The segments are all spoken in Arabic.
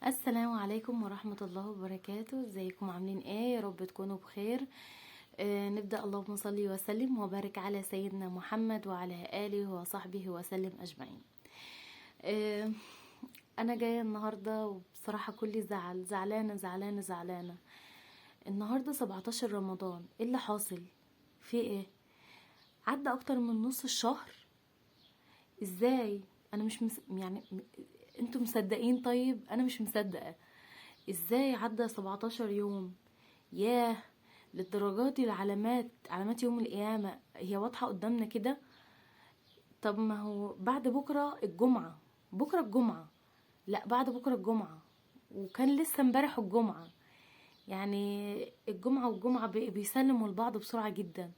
السلام عليكم ورحمة الله وبركاته. ازيكم عاملين ايه؟ يا رب تكونوا بخير. نبدأ. اللهم صل وسلم وبارك على سيدنا محمد وعلى آله وصحبه وسلم أجمعين. آه أنا جاية النهاردة وبصراحة كلي زعلانة زعلانة زعلانة. النهاردة 17 رمضان، ايه اللي حاصل؟ في ايه؟ عدى أكتر من نص الشهر. ازاي؟ أنا مش انتوا مصدقين؟ طيب أنا مش مصدقة. ازاي عدى 17 يوم؟ ياه، للدرجات دي؟ علامات يوم القيامة هي واضحة قدامنا كده. طب ما هو بعد بكرة الجمعة. بكرة الجمعة. لا، بعد بكرة الجمعة. وكان لسه امبارح الجمعة. يعني الجمعة والجمعة بيسلموا لبعض بسرعة جدا.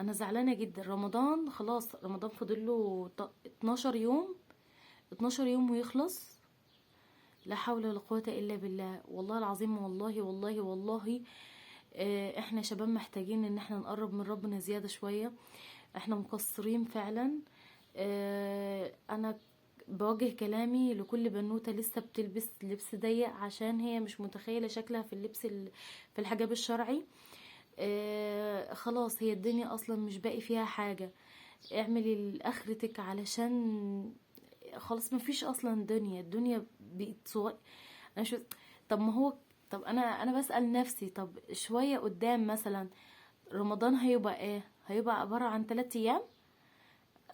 انا زعلانة جدا. رمضان خلاص، رمضان فاضله 12 يوم. 12 يوم ويخلص. لا حول ولا قوة الا بالله. والله العظيم، والله والله والله. احنا شباب محتاجين ان احنا نقرب من ربنا زيادة شوية. احنا مقصرين فعلا. انا بوجه كلامي لكل بنوتة لسه بتلبس لبس ضيق عشان هي مش متخيلة شكلها في اللبس في الحجاب الشرعي. خلاص، هي الدنيا اصلا مش باقي فيها حاجة. اعملي لاخرتك علشان خلاص مفيش اصلا دنيا. الدنيا بقت صغير. انا شو. طب ما هو. طب انا بسأل نفسي، طب شوية قدام مثلا رمضان هيبقى ايه؟ هيبقى عبارة عن 3 ايام.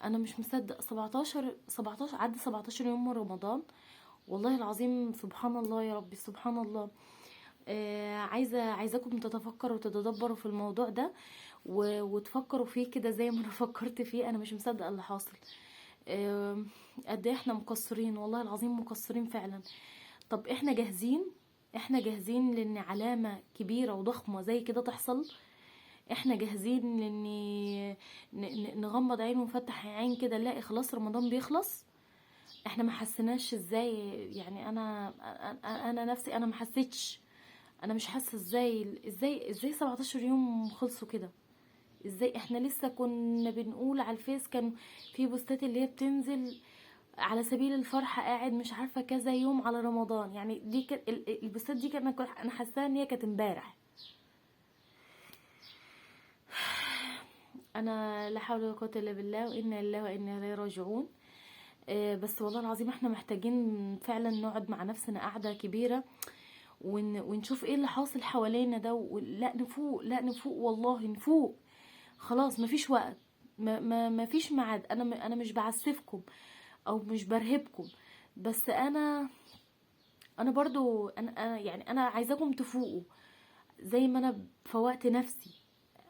انا مش مصدق. 17 عدى 17 يوم من رمضان. والله العظيم، سبحان الله يا ربي، سبحان الله. عايزاكم تتفكروا وتتدبروا في الموضوع ده. وتفكروا فيه كده زي ما انا فكرت فيه. انا مش مصدق اللي حاصل. آه قد ايه احنا مقصرين، والله العظيم مقصرين فعلا. طب احنا جاهزين؟ احنا جاهزين لان علامة كبيرة وضخمة زي كده تحصل؟ احنا جاهزين لان نغمض عين ونفتح عين كده نلاقي خلاص رمضان بيخلص؟ احنا ما حسيناش ازاي؟ يعني انا نفسي انا ما حسيتش. انا مش حاسه ازاي 17 يوم خلصوا كده. ازاي احنا لسه كنا بنقول على الفيس؟ كان في بوستات اللي هي بتنزل على سبيل الفرحة قاعد مش عارفة كذا يوم على رمضان. يعني دي كانت البوستات دي كانت انا حاساها ان هي كانت امبارح. انا لا حول ولا قوه الا بالله، وانا لله وانا اليه راجعون. بس والله العظيم احنا محتاجين فعلا نقعد مع نفسنا قعده كبيره. ونشوف ايه اللي حاصل حوالينا ده. لا نفوق، لا نفوق، والله نفوق. خلاص مفيش وقت. مفيش ميعاد. انا مش بعسفكم او مش برهبكم. بس انا برضو يعني انا عايزاكم تفوقوا زي ما انا فوقت نفسي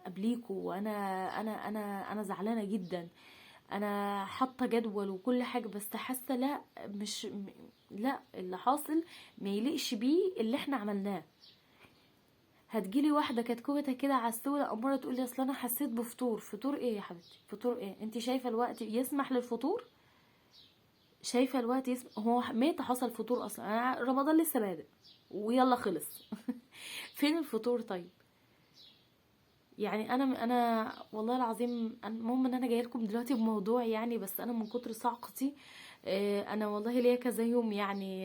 قبليكوا. وانا انا زعلانه جدا. انا حاطه جدول وكل حاجه، بس حاسه لا، مش لا، اللي حاصل ما يليقش بيه اللي احنا عملناه. هتجيلي واحده كتكوته كده عسوله اموره تقول لي اصل انا حسيت بفطور. فطور ايه يا حبيبتي؟ فطور ايه؟ انت شايفه الوقت يسمح للفطور؟ شايفه الوقت يسمح؟ هو متى حصل فطور اصلا؟ رمضان لسه بادئ ويلا خلص. فين الفطور طيب؟ يعني انا والله العظيم المهم ان انا جايه لكم دلوقتي بموضوع يعني. بس انا من كتر صعقتي انا والله ليا كذا يوم يعني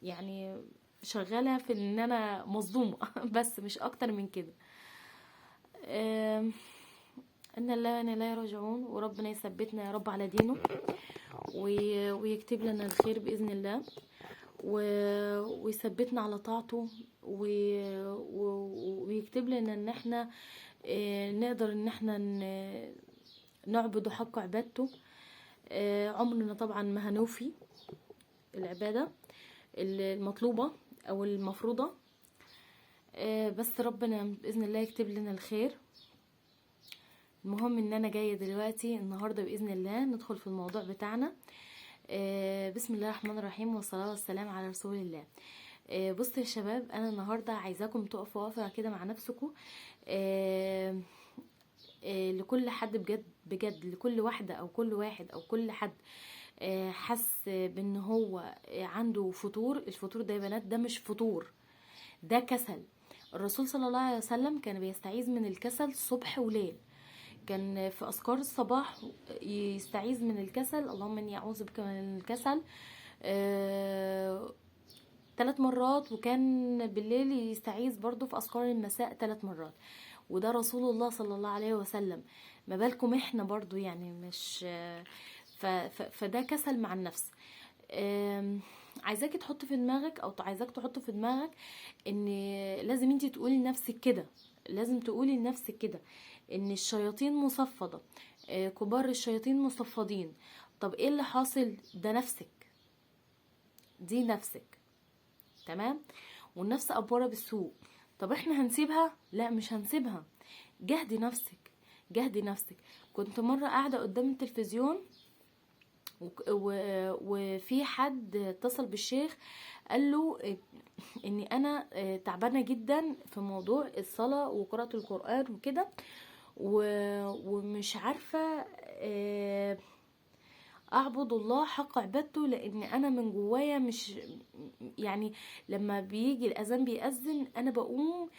يعني شغاله في ان انا مصدومه. بس مش اكتر من كده. آه، ان الله وانا لا راجعون. وربنا يثبتنا يا رب على دينه. ويكتب لنا الخير باذن الله. ويثبتنا على طاعته. ويكتب لنا ان احنا نقدر ان احنا نعبد حق عبادته. عمرنا طبعا ما هنوفي العبادة المطلوبة او المفروضة. بس ربنا بإذن الله يكتب لنا الخير. المهم ان انا جاية دلوقتي النهاردة بإذن الله ندخل في الموضوع بتاعنا. بسم الله الرحمن الرحيم، والصلاة والسلام على رسول الله. بصوا يا شباب، انا النهاردة عايزاكم تقفوا وقفة كده مع نفسكم. لكل حد بجد بجد، لكل واحدة او كل واحد او كل حد حس بان هو عنده فطور. الفطور ده يا بنات ده مش فطور، ده كسل. الرسول صلى الله عليه وسلم كان بيستعيذ من الكسل صبح وليل. كان في اذكار الصباح يستعيذ من الكسل. اللهم اني اعوذ بك من الكسل 3 مرات، وكان بالليل يستعيذ برضو في اذكار المساء 3 مرات، وده رسول الله صلى الله عليه وسلم. ما بالكم احنا برضو يعني مش فده كسل مع النفس. عايزاكي تحط في دماغك، او عايزاك تحط في دماغك ان لازم انتي تقولي لنفسك كده، لازم تقولي لنفسك كده ان الشياطين مصفدة، كبار الشياطين مصفدين. طب ايه اللي حاصل؟ ده نفسك، دي نفسك، تمام؟ والنفس أمارة بالسوء. طب احنا هنسيبها؟ لا مش هنسيبها. جهدي نفسك، جهدي نفسك. كنت مرة قاعدة قدام التلفزيون وفي حد اتصل بالشيخ قال له اني انا تعبانة جدا في موضوع الصلاة وقراءة القرآن وكده، ومش عارفة اعبد الله حق عبادته، لان انا من جوايا مش يعني لما بيجي الاذان بيأذن انا بقوم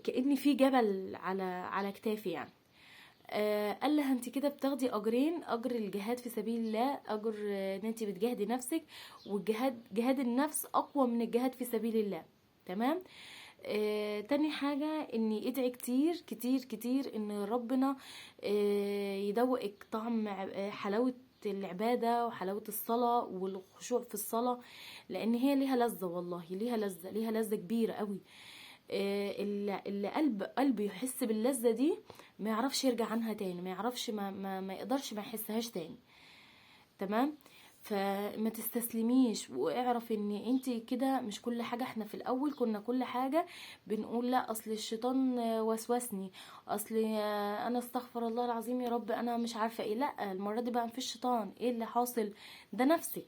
كأني في جبل على كتافي يعني. قال لها انت كده بتاخدي اجرين، اجر الجهاد في سبيل الله، اجر ان انت بتجاهدي نفسك، والجهاد جهاد النفس اقوى من الجهاد في سبيل الله، تمام؟ تاني حاجة اني ادعي كتير كتير كتير ان ربنا يدوقك طعم حلاوة العبادة وحلاوة الصلاة والخشوع في الصلاة، لان هي ليها لذة، والله ليها لذة، ليها لذة كبيرة قوي. اللي قلبه يحس باللذة دي ما يعرفش يرجع عنها تاني، ما يعرفش ما يقدرش ما يحسهاش تاني، تمام؟ فما تستسلميش، واعرف ان انت كده مش كل حاجة. احنا في الاول كنا كل حاجة بنقول لا اصل الشيطان وسوسني، اصل انا استغفر الله العظيم يا رب انا مش عارفة ايه. لا المرة دي بقى مفيش شيطان، ايه اللي حاصل؟ ده نفسك،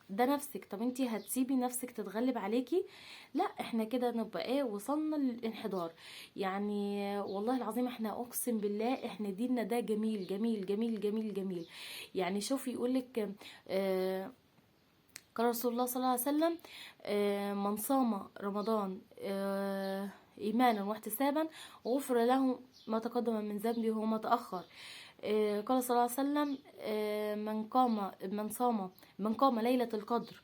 ده نفسك. طب انتي هتسيبي نفسك تتغلب عليكي؟ لا احنا كده نبقى ايه، وصلنا للانحدار يعني. والله العظيم احنا اقسم بالله احنا ديننا ده جميل جميل جميل جميل جميل. يعني شوفي يقولك قال رسول الله صلى الله عليه وسلم من صام رمضان ايمانا واحتسابا غفر له ما تقدم من ذنبه وما تأخر. قال صلى الله عليه وسلم من قام ليلة القدر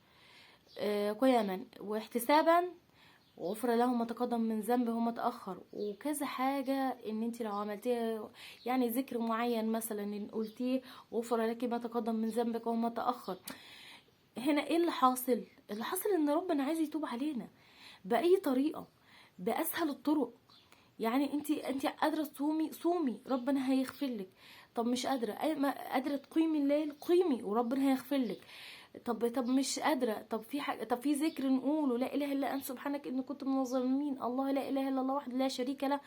قياما واحتسابا غفر له ما تقدم من ذنبه وما تأخر. وكذا حاجة ان انت لو عملتيها يعني ذكر معين مثلا ان قلتيه غفر لك ما تقدم من ذنبك وما تأخر. هنا ايه اللي حاصل؟ اللي حاصل ان ربنا عايز يتوب علينا بأي طريقة، بأسهل الطرق. يعني انت قادره تصومي، صومي ربنا هيغفر لك. طب مش قادره، ما قادره تقيمي الليل، قيمي وربنا هيغفر لك. طب مش قادره، طب في حاجه، طب في ذكر نقوله لا اله الا انت سبحانك اني كنت من الظالمين، الله لا اله الا الله وحده لا شريك له،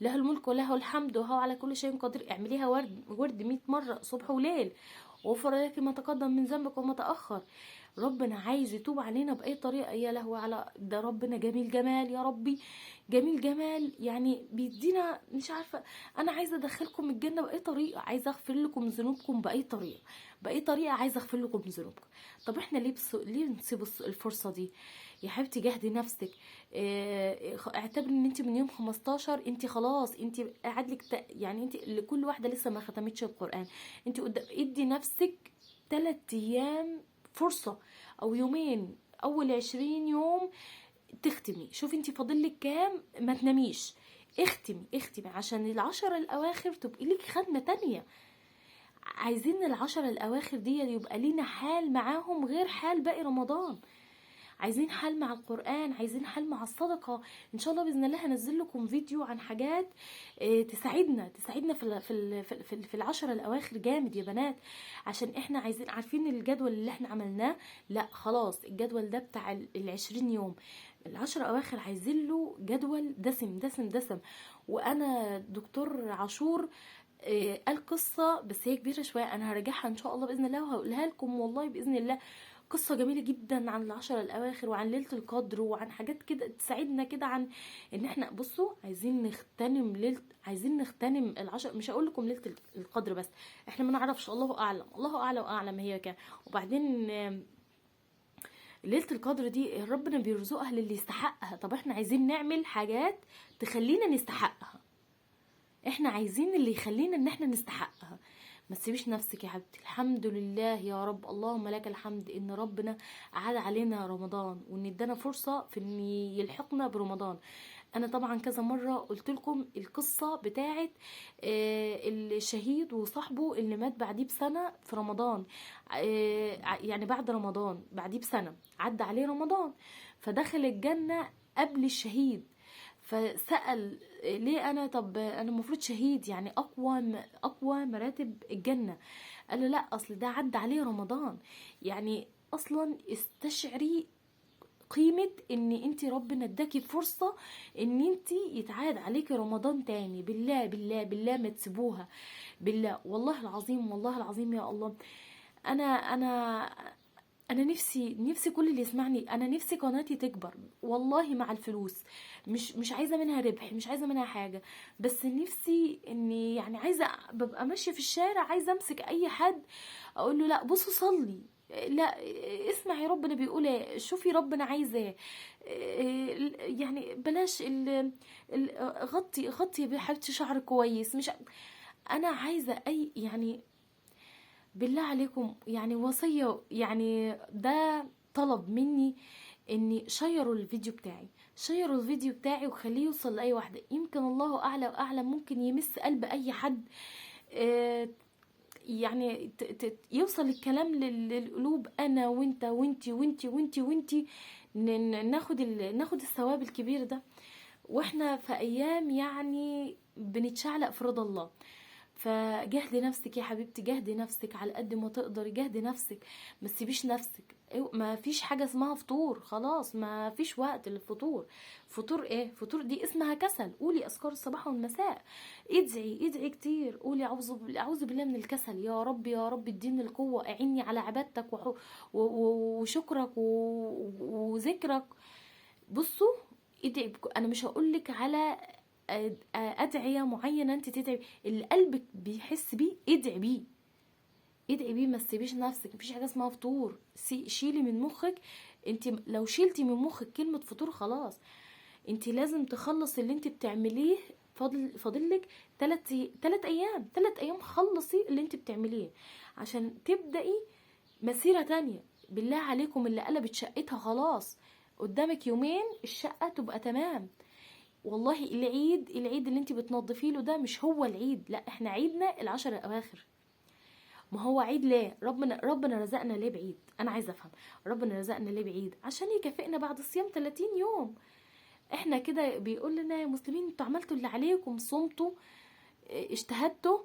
له الملك وله الحمد وهو على كل شيء قدير. اعمليها ورد 100 مره صبح وليل، وغفر لك ما تقدم من ذنبك وما تاخر. ربنا عايز يتوب علينا باي طريقه. يا لهوي على ده، ربنا جميل جمال يا ربي، جميل جمال يعني بيدينا. مش عارفه، انا عايزه ادخلكم الجنه باي طريقه، عايزه اغفر لكم ذنوبكم باي طريقه، باي طريقه عايزه اغفر لكم ذنوبكم. طب احنا ليه نسيب الفرصه دي؟ يا حبيبتي جهدي نفسك. اعتبري ان انت من يوم 15 انت خلاص، انت قاعد لك يعني انت لكل واحده لسه ما ختمتش القران، انت قدام ادي نفسك 3 ايام فرصه او يومين، اول 20 يوم تختمي. شوفي انت فاضلك كام، ما تناميش، اختمي عشان ال10 الاواخر تبقي لك ختمه تانية. عايزين ال10 الاواخر دي يبقى لينا حال معاهم غير حال باقي رمضان. عايزين حال مع القرآن، عايزين حال مع الصدقة. ان شاء الله بإذن الله هنزل لكم فيديو عن حاجات تساعدنا في ال10 الاواخر جامد يا بنات. عشان احنا عارفين الجدول اللي احنا عملناه، لا خلاص الجدول ده بتاع ال20 يوم، ال10 اواخر عايزين له جدول دسم دسم دسم. وانا دكتور عاشور قال قصة بس هي كبيرة شوية، انا هرجعها ان شاء الله بإذن الله وهقولها لكم والله بإذن الله. قصة جميلة جدا عن ال10 الاواخر وعن ليلة القدر وعن حاجات كده تساعدنا كده، عن ان احنا بصوا عايزين نغتنم ال10. مش هقول لكم ليلة القدر بس، احنا ما نعرفش، الله اعلم، الله اعلى واعلم هي كام. وبعدين ليلة القدر دي ربنا بيرزقها للي يستحقها. طب احنا عايزين نعمل حاجات تخلينا نستحقها، احنا عايزين اللي يخلينا ان احنا نستحقها. ما تسيبيش نفسك يا حبيبتي. الحمد لله يا رب، اللهم لك الحمد ان ربنا عاد علينا رمضان، وان ادانا فرصه في ان يلحقنا برمضان. انا طبعا كذا مره قلت لكم القصه بتاعه الشهيد وصاحبه اللي مات بعديه بسنه في رمضان. يعني بعد رمضان بعديه بسنه عدى عليه رمضان، فدخل الجنه قبل الشهيد. فسأل ليه انا، طب انا المفروض شهيد يعني اقوى مراتب الجنة. قال له لا، اصل ده عدى عليه رمضان. يعني اصلا استشعري قيمة ان انت ربنا اداكي فرصة ان انت يتعاد عليكي رمضان تاني. بالله بالله بالله ما تسيبوها، بالله والله العظيم، والله العظيم يا الله. انا انا نفسي كل اللي يسمعني، انا نفسي قناتي تكبر والله مع الفلوس. مش عايزه منها ربح، مش عايزه منها حاجه، بس نفسي اني يعني عايزه ببقى ماشيه في الشارع عايزه امسك اي حد اقول له لا بص صلي، لا اسمعي ربنا بيقول ايه، شوفي ربنا عايزه ايه. يعني بلاش غطي يا حبيبتي شعرك كويس. مش انا عايزه اي يعني بالله عليكم يعني وصية، يعني ده طلب مني اني شيروا الفيديو بتاعي، شيروا الفيديو بتاعي وخليه يوصل لأي واحدة. يمكن الله أعلى وأعلم ممكن يمس قلب أي حد. يعني يوصل الكلام للقلوب، أنا وانت وانتي وانتي وانتي وانتي ناخد الثواب الكبير ده، واحنا في أيام يعني بنتشعلق في رضا الله. فجهدي نفسك يا حبيبتي، جهدي نفسك على قد ما تقدري، جهدي نفسك، ما تسيبيش نفسك. ما فيش حاجه اسمها فطور، خلاص ما فيش وقت للفطور. فطور ايه؟ فطور دي اسمها كسل. قولي اذكار الصباح والمساء، ادعي كتير، قولي اعوذ بالله من الكسل. يا رب يا رب اديني القوه، اعني على عبادتك وشكرك وذكرك. بصوا ادعي انا مش هقولك على ادعية معينة انت تدعي، اللي قلبك بيحس بيه ادعي بيه، ادعي بيه. ما تسيبيش نفسك، مفيش حاجة اسمها فطور. شيلي من مخك، انت لو شيلتي من مخك كلمة فطور خلاص. انت لازم تخلص اللي انت بتعمليه. فاضلك 3 ايام خلصي اللي انت بتعمليه عشان تبدأي مسيرة تانية. بالله عليكم اللي قلبت شقتها خلاص قدامك يومين الشقة تبقى تمام. والله العيد اللي انت بتنظفيه له ده مش هو العيد، لا احنا عيدنا ال10 الاواخر. ما هو عيد ليه؟ ربنا رزقنا ليه بعيد؟ انا عايزه افهم ربنا رزقنا ليه بعيد؟ عشان يكافئنا بعد صيام 30 يوم. احنا كده بيقول لنا يا مسلمين انتوا عملتوا اللي عليكم، صمتوا، اجتهدتوا،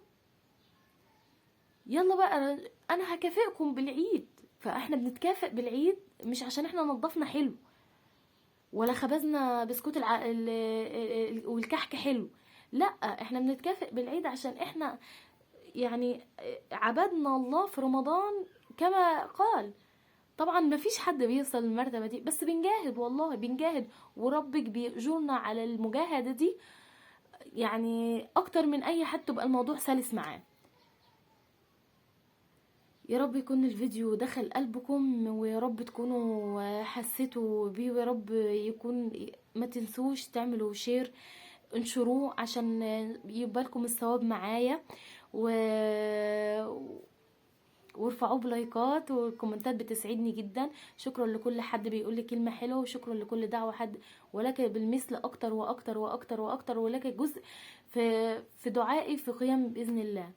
يلا بقى انا هكافئكم بالعيد. فاحنا بنتكافئ بالعيد مش عشان احنا نظفنا حلو ولا خبزنا بسكوت والكحك حلو، لا احنا بنتكافئ بالعيد عشان احنا يعني عبدنا الله في رمضان كما قال. طبعا ما فيش حد بيوصل للمرتبة دي، بس بنجاهد والله بنجاهد، وربك بيأجرنا على المجاهدة دي يعني اكتر من اي حد، تبقى الموضوع سلس معاه. يا رب يكون الفيديو دخل قلبكم، ويا رب تكونوا حسيتوا بيه، ويا رب يكون ما تنسوش تعملوا شير، انشروه عشان يبقى لكم الثواب معايا، و وارفعوه بلايكات والكومنتات بتسعدني جدا. شكرا لكل حد بيقول لي كلمه حلوه، وشكرا لكل دعوه حد، ولك بالمثل اكتر واكتر واكتر واكتر، ولك جزء في دعائي في قيام باذن الله.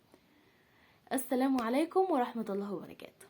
السلام عليكم ورحمه الله وبركاته.